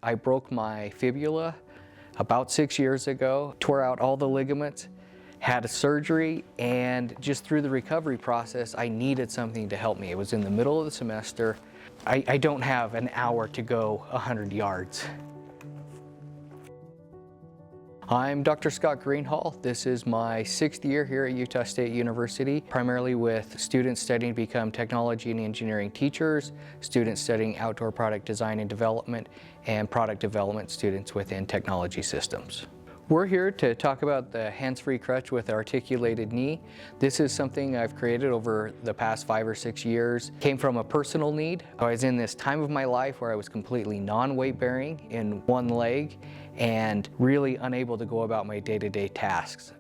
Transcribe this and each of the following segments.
I broke my fibula about 6 years ago, tore out all the ligaments, had a surgery, and just through the recovery process, I needed something to help me. It was in the middle of the semester. I don't have an hour to go 100 yards. I'm Dr. Scott Greenhalgh. This is my 6th year here at Utah State University, primarily with students studying to become technology and engineering teachers, students studying outdoor product design and development, and product development students within technology systems. We're here to talk about the Hands Free Crutch with articulated knee. This is something I've created over the past 5 or 6 years. Came from a personal need. I was in this time of my life where I was completely non-weight bearing in one leg and really unable to go about my day-to-day tasks.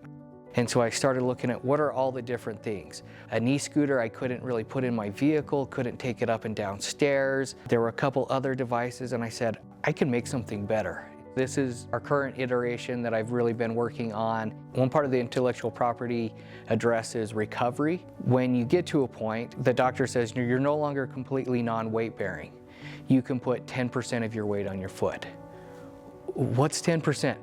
And so I started looking at what are all the different things. A knee scooter I couldn't really put in my vehicle, couldn't take it up and down stairs. There were a couple other devices and I said, I can make something better. This is our current iteration that I've really been working on. One part of the intellectual property addresses recovery. When you get to a point, the doctor says you're no longer completely non-weight bearing. You can put 10% of your weight on your foot. What's 10%?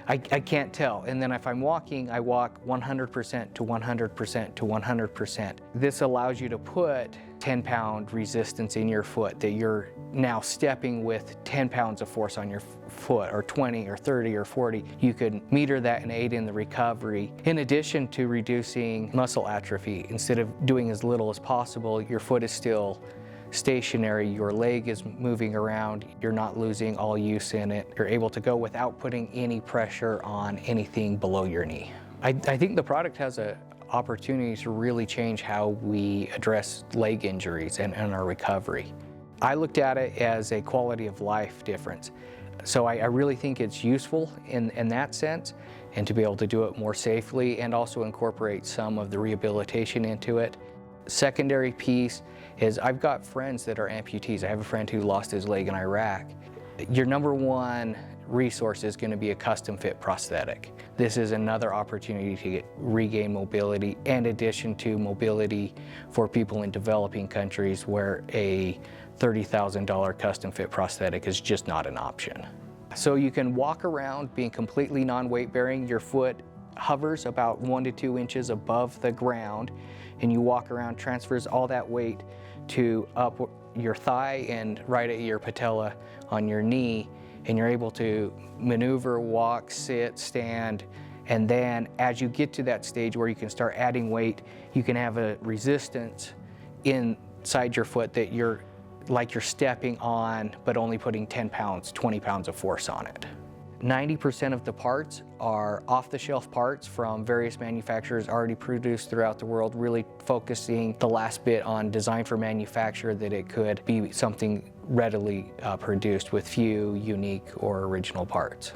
I can't tell. And then if I'm walking, I walk 100% to 100% to 100%. This allows you to put 10-pound resistance in your foot, that you're now stepping with 10 pounds of force on your foot, or 20 or 30 or 40. You can meter that and aid in the recovery. In addition to reducing muscle atrophy, instead of doing as little as possible, your foot is still stationary, your leg is moving around, you're not losing all use in it. You're able to go without putting any pressure on anything below your knee. I think the product has an opportunity to really change how we address leg injuries and our recovery. I looked at it as a quality of life difference. So I really think it's useful in that sense, and to be able to do it more safely and also incorporate some of the rehabilitation into it. Secondary piece is I've got friends that are amputees. I have a friend who lost his leg in Iraq. Your number one resource is going to be a custom fit prosthetic. This is another opportunity to regain mobility, in addition to mobility for people in developing countries where a $30,000 custom fit prosthetic is just not an option. So you can walk around being completely non-weight bearing. Your foot hovers about 1 to 2 inches above the ground, and you walk around, transfers all that weight to up your thigh and right at your patella on your knee, and you're able to maneuver, walk, sit, stand, and then as you get to that stage where you can start adding weight, you can have a resistance inside your foot that you're stepping on, but only putting 10 pounds, 20 pounds of force on it. 90% of the parts are off-the-shelf parts from various manufacturers already produced throughout the world, really focusing the last bit on design for manufacture, that it could be something readily produced with few unique or original parts.